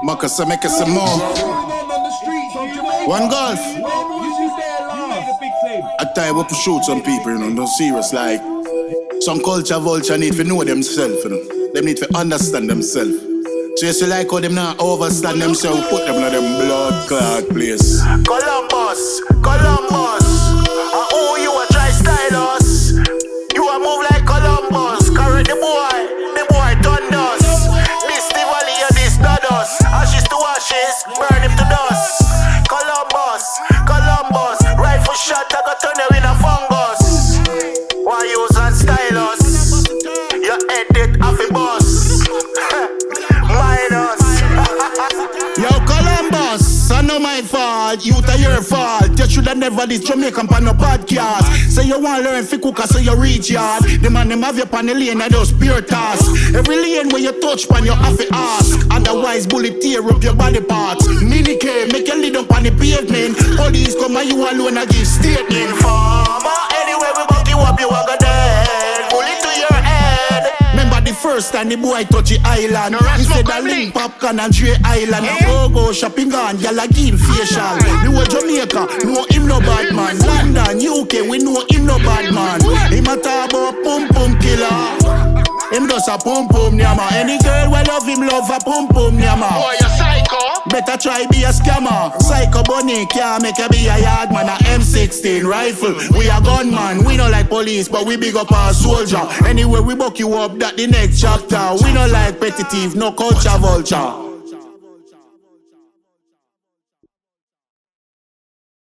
Marcus, make us some more. One golf. I tell you, we to shoot some people, you know, no serious. Like, some culture vulture need to know themselves, you know. They need to understand themselves. So you see like how them not overstand themselves, put them in them blood clot place. Columbus, Columbus. Oh, you a try style us. You a move like Columbus. Correct the boy done us. This the valley and this not us. Ashes to ashes, burn him to dust. Columbus, Columbus. Rifle shot, I got turn you in a fungus. Why use and style us? Your head did half a bus. Minus. Yo, Columbus, I know my fault, youth are your fault. You shoulda never this Jamaican pan no podcast. Say you want learn fi cook, so you reach yard. The man them have you pan the lane, I just pure task. Every lane where you touch pan, you have to ask. Otherwise, bullet tear up your body parts. Mini K, make you lead up on the pavement. Police come and you alone and give statement. Farmer, anywhere we buck you up, you a go dead. Bullet to your head. Remember the first time the boy touch the island. He said a link popcorn and Dre Island. Go shopping on, y'all a give facial. The whole Jamaica, know him no bad man. London, UK, we know him no bad man. Him a talk about pum pum killer. Him just a pum pum nyama. Any girl will love him, love a pum pum nyama. Boy, you psycho. Better try be a scammer. Psycho bunny can't make you be a yard man. A M16 rifle, we a gunman. We no like police, but we big up our soldier. Anyway, we buck you up, that the next chapter. We no like petty thief, no culture vulture.